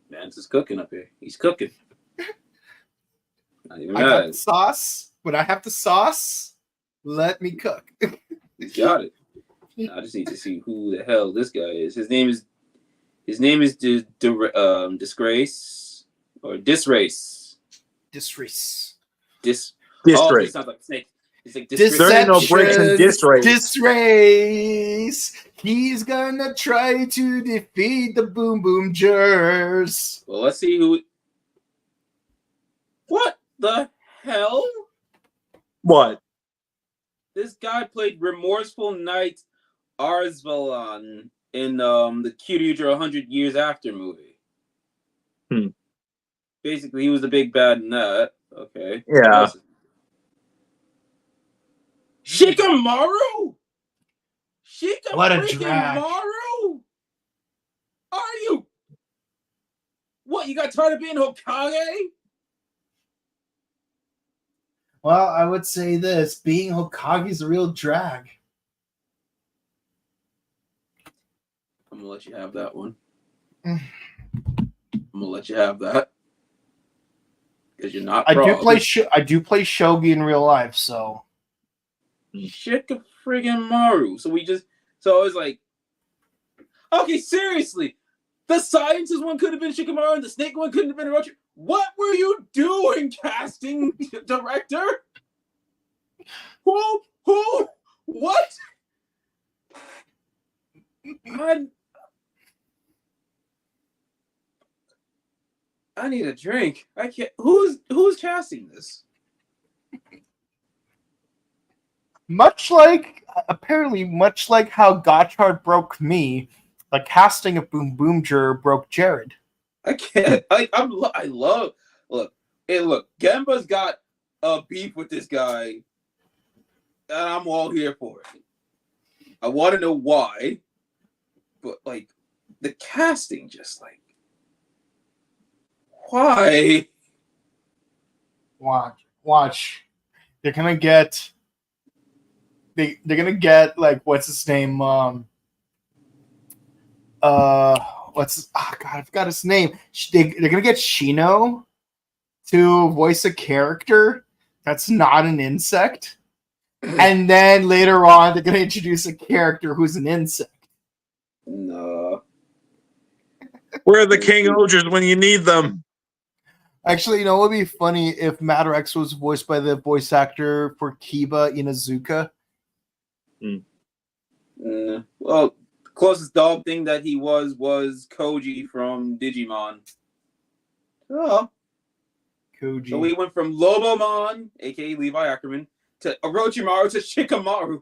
man's just cooking up here. He's cooking. Not even I got the sauce. When I have the sauce, let me cook. You got it. I just need to see who the hell this guy is. His name is Disgrace or Disrace. Disrace. Disrace. Disrace. Oh, it sounds like a snake. It's like There ain't no breaks in Disrace. Disrace. He's gonna try to defeat the Boonboomgers. Well, let's see who. What the hell? What? This guy played Remorseful Knight Arsvalan in the Kyryuger 100 Years After movie. Basically, he was the big bad in that. Okay. Yeah. Shikamaru? What a drag. Maru? Are you? What, you got tired of being Hokage? Well, I would say this. Being Hokage is a real drag. I'm going to let you have that one. I'm going to let you have that. Because you're not I do play shogi in real life, so... Shika friggin' Maru. So I was like, okay, seriously, the scientist one could have been Shikamaru and the snake one couldn't have been Orochi. What were you doing, casting director? Who? What? I need a drink. I can't. Who's casting this? Much like how Gotchard broke me, the casting of Boonboomger broke Jared. I can't. I love. Look, Gemba's got a beef with this guy, and I'm all here for it. I want to know why, but like the casting, just like why? Watch. They're gonna get. They're gonna get like what's his name? God, I forgot his name. They're gonna get Shino to voice a character that's not an insect, and then later on they're gonna introduce a character who's an insect. No. Where are the King Ogres when you need them? Actually, you know what would be funny if Madrex was voiced by the voice actor for Kiba Inuzuka. Well, the closest dog thing that he was Koji from Digimon. Oh. Koji. So we went from Lobomon, aka Levi Ackerman, to Orochimaru to Shikamaru.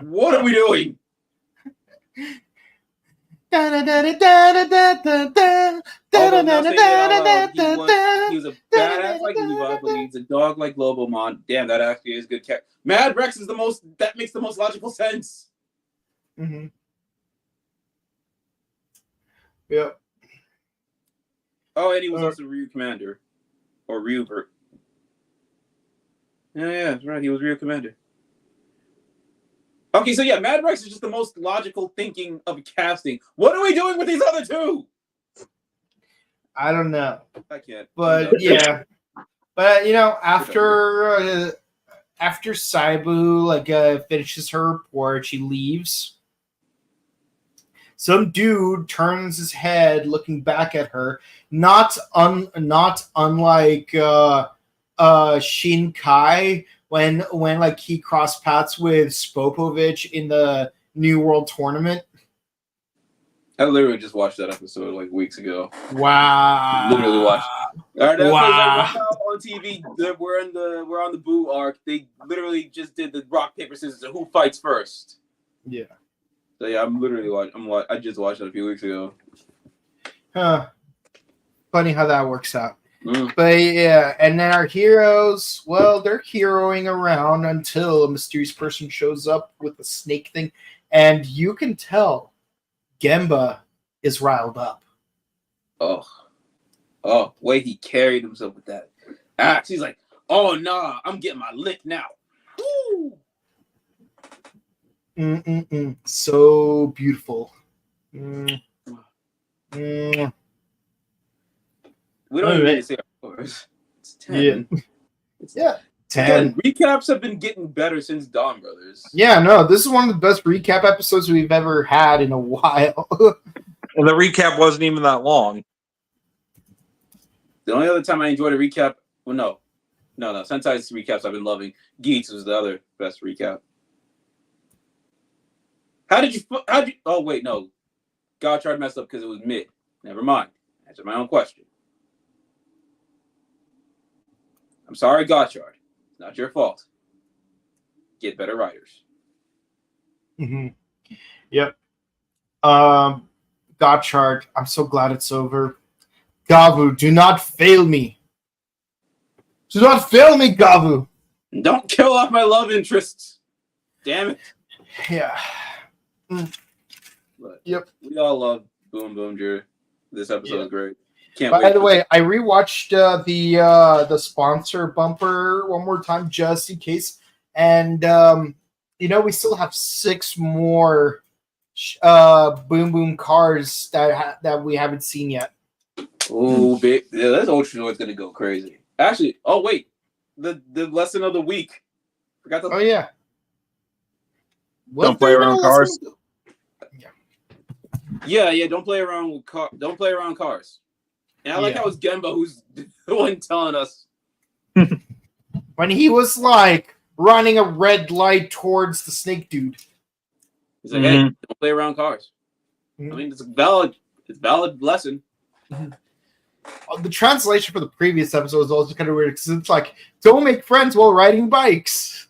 What are we doing? He was a badass like Levi, but he's a dog like Lobomon. Damn, that actually is good cat. Mad Rex is that makes the most logical sense. Mm-hmm. Yep. Oh, and he was also Ryu Commander. Or Ryubert. Yeah, that's right. He was Ryu Commander. Okay, so yeah, Mad Rex is just the most logical thinking of casting. What are we doing with these other two? I don't know. I can't. But yeah. But you know, after Saibu finishes her report, she leaves. Some dude turns his head, looking back at her. Not unlike Shinkai when like he crossed paths with Spopovich in the New World Tournament. I literally just watched that episode like weeks ago. Wow! Literally watched. All right, that wow! right now on TV. We're on the Boo arc. They literally just did the rock paper scissors. So who fights first? Yeah. So yeah, I'm literally watching. I just watched it a few weeks ago. Huh. Funny how that works out. Mm. But yeah, and then our heroes, well, they're heroing around until a mysterious person shows up with a snake thing, and you can tell Gemba is riled up. Oh, way he carried himself with that axe. He's like, oh nah, I'm getting my lick now. Woo! So beautiful. We don't even need to say our scores. It's 10. Yeah. 10. Again, recaps have been getting better since Dawn Brothers. Yeah, no, this is one of the best recap episodes we've ever had in a while. And the recap wasn't even that long. The only other time I enjoyed a recap, well, no. Sentai's recaps I've been loving. Geats was the other best recap. How did you? Oh wait, no. Godchard messed up because it was mid. Never mind. Answer my own question. I'm sorry, Godchard. It's not your fault. Get better writers. Mm-hmm. Yep. Godchard, I'm so glad it's over. Gavu, do not fail me. Do not fail me, Gavu. Don't kill off my love interests. Damn it. Yeah. But yep. We all love Boonboomger. This episode is great. Can't By wait. the way, I rewatched the sponsor bumper one more time just in case, and we still have 6 more Boom Boom cars that we haven't seen yet. Oh, big! Yeah, that's Ultra Lord's gonna go crazy. Actually, oh wait, the lesson of the week. Forgot the. Oh yeah. Don't play around cars. Yeah. Don't play around with Don't play around cars. And I like how it's Gemba who's the one telling us. When he was like running a red light towards the snake dude. He's like, hey, don't play around cars. I mean, it's valid lesson. The translation for the previous episode is also kind of weird because it's like, don't make friends while riding bikes.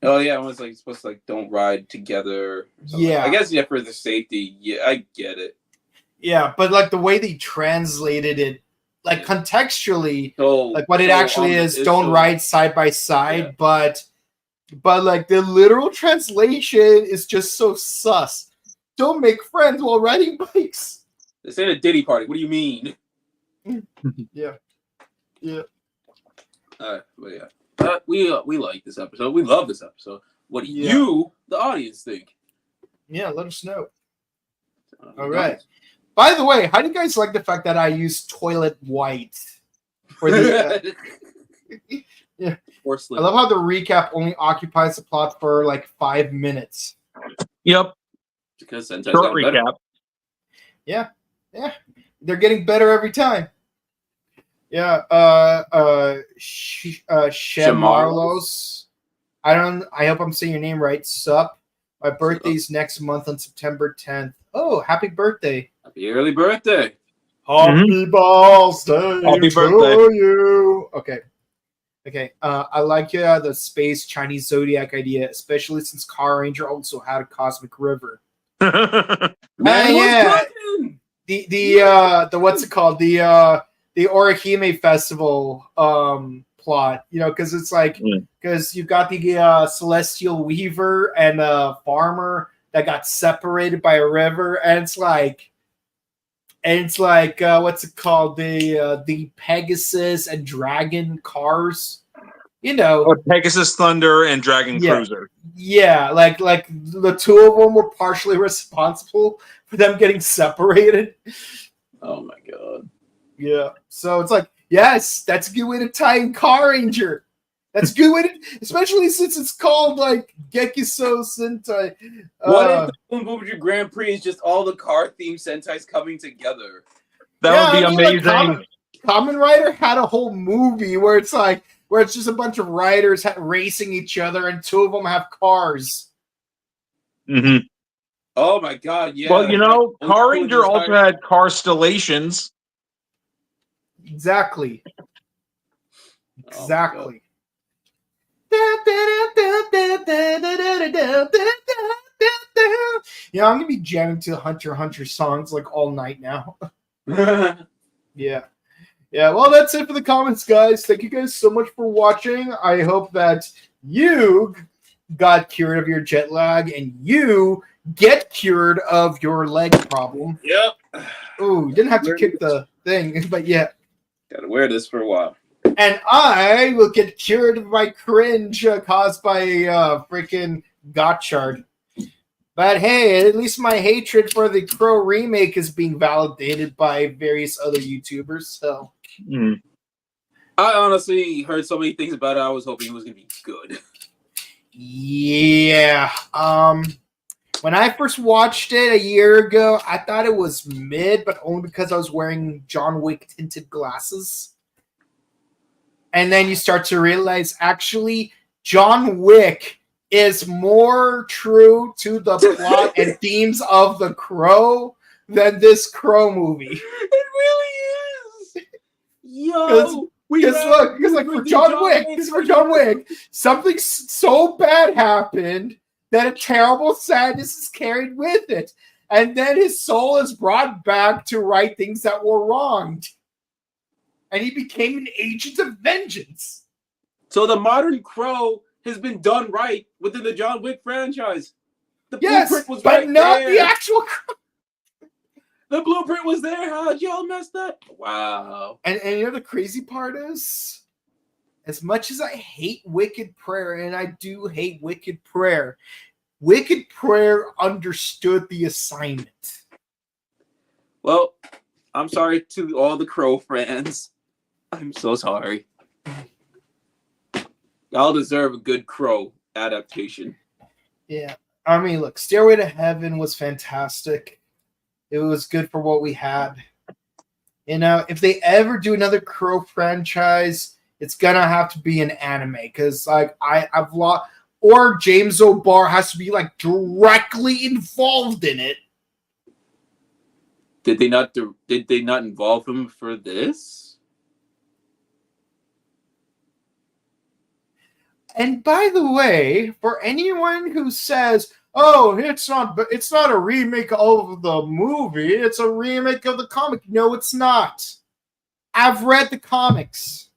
Oh yeah, it was like supposed to like don't ride together. Yeah, I guess for the safety. Yeah, I get it. Yeah, but like the way they translated it, like contextually, like what it actually is, don't ride side by side, but like the literal translation is just so sus. Don't make friends while riding bikes. This ain't a Diddy party. What do you mean? Yeah. But yeah, we like this episode. We love this episode. What do you, the audience, think? Yeah, let us know. All right. By the way, how do you guys like the fact that I use toilet white for the? Yeah, I love how the recap only occupies the plot for like 5 minutes. Yep. Because Sentai's short recap. Yeah, they're getting better every time. Yeah, Shemarlos. I hope I'm saying your name right. Sup. My birthday's next month on September 10th. Oh, happy birthday. Happy early birthday. Happy birthday to you. Okay. I like the space Chinese zodiac idea, especially since Car Ranger also had a cosmic river. Yeah. The what's it called? The Orihime Festival plot, because it's like because you've got the Celestial Weaver and a farmer that got separated by a river, and it's like what's it called? The Pegasus and Dragon cars, Pegasus Thunder and Dragon Cruiser. Yeah, like the two of them were partially responsible for them getting separated. Oh my god. Yeah. So it's like, yes, that's a good way to tie in Car Ranger. That's a good way to, especially since it's called like Gekiso Sentai. What if the Boonboomger Grand Prix is just all the car themed Sentais coming together? That would be amazing. Like Kamen Rider had a whole movie where it's just a bunch of riders racing each other, and 2 of them have cars. Mm-hmm. Oh my god, yeah. Well, Car Ranger also had Carstellations. Exactly. Exactly. Yeah, I'm gonna be jamming to Hunter x Hunter songs like all night now. Yeah. Yeah, well, that's it for the comments, guys. Thank you guys so much for watching. I hope that you got cured of your jet lag and you get cured of your leg problem. Yep. Ooh, you didn't have to kick the thing, but yeah. Gotta wear this for a while. And I will get cured of my cringe caused by freaking Gotchard. But hey, at least my hatred for the Crow remake is being validated by various other YouTubers, so... I honestly heard so many things about it. I was hoping it was gonna be good. Yeah. When I first watched it a year ago, I thought it was mid, but only because I was wearing John Wick tinted glasses. And then you start to realize, actually, John Wick is more true to the plot and themes of The Crow than this Crow movie. It really is. Yo, because like for John Wick, something so bad happened that a terrible sadness is carried with it, and then his soul is brought back to right things that were wronged, and he became an agent of vengeance. So the modern Crow has been done right within the John Wick franchise. The blueprint was but right not there. The actual Crow. The blueprint was there. How'd y'all mess that? Wow. And you know the crazy part is, as much as I hate Wicked Prayer, and I do hate Wicked Prayer understood the assignment. Well, I'm sorry to all the Crow fans. I'm so sorry. Y'all deserve a good Crow adaptation. Yeah. I mean, look, Stairway to Heaven was fantastic. It was good for what we had. You know, if they ever do another Crow franchise, it's gonna have to be an anime, because like I've lost, or James O'Barr has to be like directly involved in it. Did they not involve him for this? And by the way, for anyone who says, "Oh, it's not a remake of the movie, it's a remake of the comic," no, it's not. I've read the comics,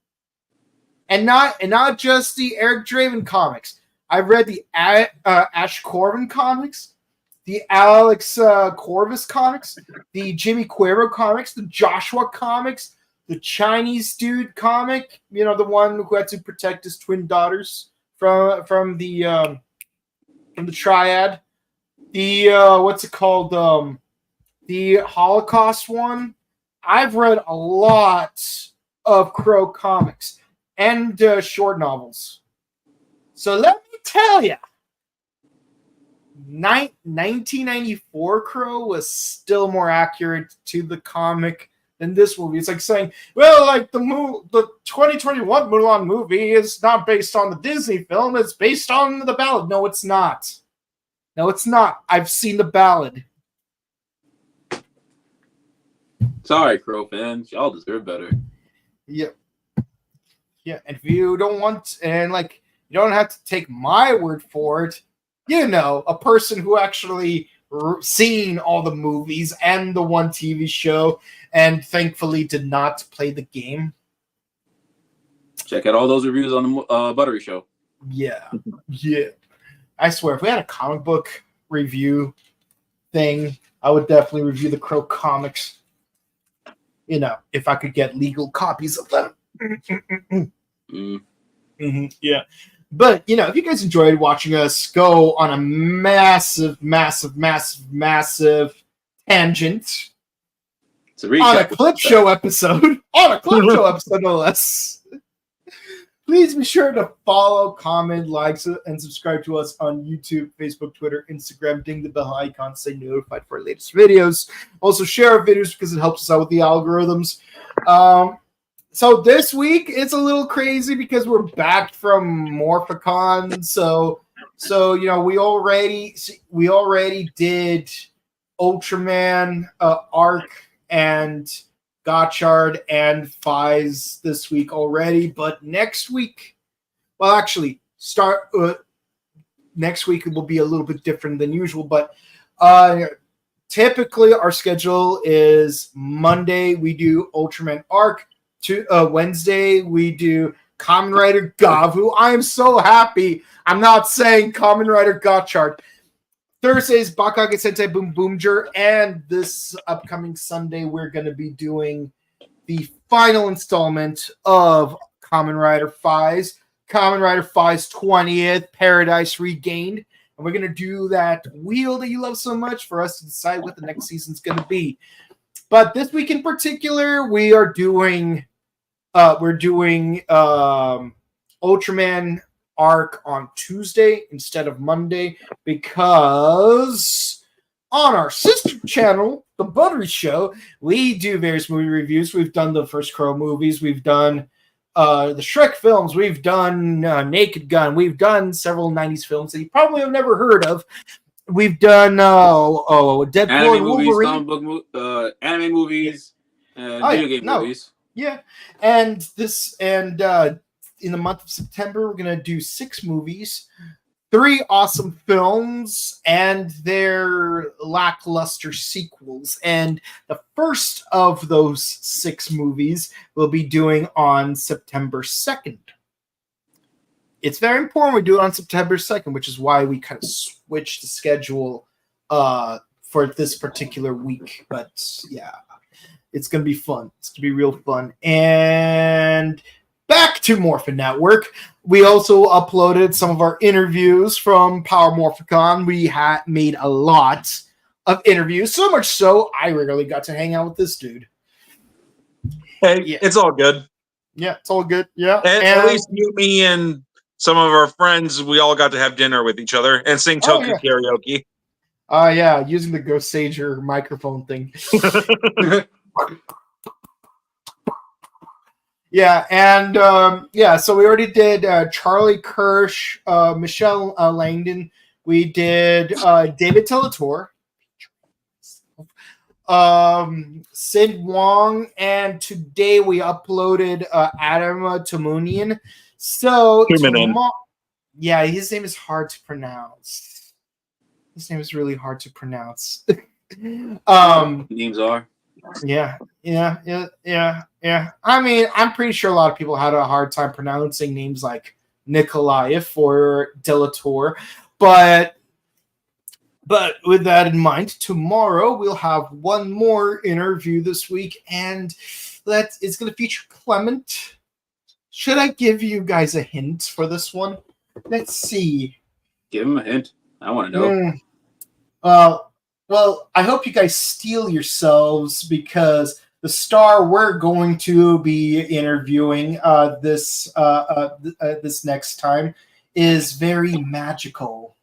and not just the Eric Draven comics. I've read the Ash Corbin comics, the Alex Corvus comics, the Jimmy Cuervo comics, the Joshua comics, the Chinese dude comic. You know, the one who had to protect his twin daughters from the triad. The what's it called? The Holocaust one. I've read a lot of Crow comics and short novels. So let me tell you, 1994 Crow was still more accurate to the comic than this movie. It's like saying, well, like the 2021 Mulan movie is not based on the Disney film, it's based on the ballad. No, it's not. No, it's not. I've seen the ballad. Sorry, Crow fans. Y'all deserve better. Yeah. Yeah, and if you don't want, and like, you don't have to take my word for it, you know, a person who actually seen all the movies and the one TV show and thankfully did not play the game. Check out all those reviews on the Buttery Show. Yeah. Yeah. I swear, if we had a comic book review thing, I would definitely review the Crow comics. You know, if I could get legal copies of them. Yeah. But, you know, if you guys enjoyed watching us go on a massive tangent on a clip show episode, no less, please be sure to follow, comment, like, and subscribe to us on YouTube, Facebook, Twitter, Instagram. Ding the bell icon, stay notified for our latest videos. Also, share our videos because it helps us out with the algorithms. So this week it's a little crazy because we're back from Morphicon. So you know, we already did Ultraman arc and Gotchard and Fies this week already. But next week, well, actually, next week will be a little bit different than usual. But typically, our schedule is Monday we do Ultraman Arc. Wednesday we do Kamen Rider Gavu. I am so happy. I'm not saying Kamen Rider Gotchard. Thursday's Bakuage Sentai Boonboomger, and this upcoming Sunday we're going to be doing the final installment of Kamen Rider Fies, Kamen Rider Fies 20th Paradise Regained, and we're going to do that wheel that you love so much for us to decide what the next season's going to be. But this week in particular, we are doing Ultraman Arc on Tuesday instead of Monday, because on our sister channel, The Buttery Show, we do various movie reviews. We've done the first Crow movies, we've done the Shrek films, we've done Naked Gun, we've done several 90s films that you probably have never heard of. We've done Deadpool anime and Wolverine, movies, comic book anime movies, video game movies. Yeah, and in the month of September, we're going to do 6 movies, 3 awesome films, and their lackluster sequels. And the first of those 6 movies we'll be doing on September 2nd. It's very important we do it on September 2nd, which is why we kind of switched the schedule for this particular week. But yeah, it's going to be fun. It's going to be real fun. And back to Morphin Network. We also uploaded some of our interviews from Power Morphicon. We made a lot of interviews, so much so I rarely got to hang out with this dude. Hey, Yeah. It's all good. Yeah, it's all good. Yeah. And at least you, me, and some of our friends, we all got to have dinner with each other and sing Toku karaoke. Yeah, using the Ghost Sager microphone thing. Yeah, and so we already did Charlie Kirsch, Michelle Langdon. We did David Teletor, Sid Wong, and today we uploaded Adam Tomunian. So, yeah, his name is hard to pronounce. His name is really hard to pronounce. Names are. Yeah. I mean, I'm pretty sure a lot of people had a hard time pronouncing names like Nikolaev or Delator, but with that in mind, tomorrow we'll have one more interview this week, and it's going to feature Clement. Should I give you guys a hint for this one? Let's see. Give him a hint. I want to know. Well, I hope you guys steel yourselves, because the star we're going to be interviewing this next time is very magical.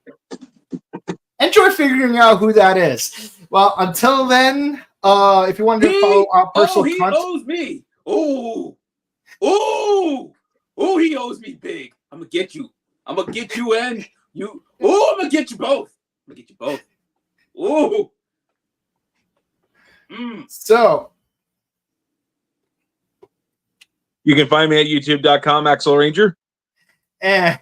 Enjoy figuring out who that is. Well, until then, if you want to follow our personal content, he owes me. He owes me big. I'm gonna get you, and you. I'm gonna get you both. Ooh. So you can find me at youtube.com, Axel Ranger. And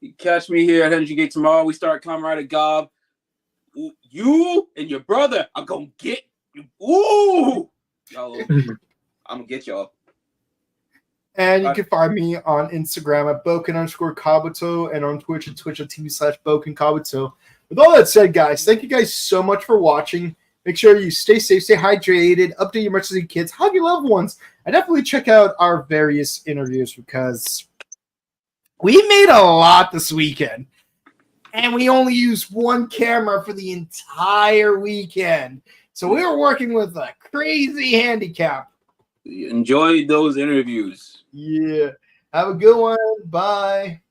you catch me here at Energy Gate tomorrow. We start Kamen Rider Gob. You and your brother are gonna get you. Ooh, y'all, I'm gonna get y'all. And you can find me on Instagram at Boken_Kabuto and on Twitch at twitch.tv/BokenKabuto. With all that said, guys, thank you guys so much for watching. Make sure you stay safe, stay hydrated, update your emergency kits, hug your loved ones, and definitely check out our various interviews, because we made a lot this weekend. And we only used one camera for the entire weekend. So we were working with a crazy handicap. Enjoy those interviews. Yeah. Have a good one. Bye.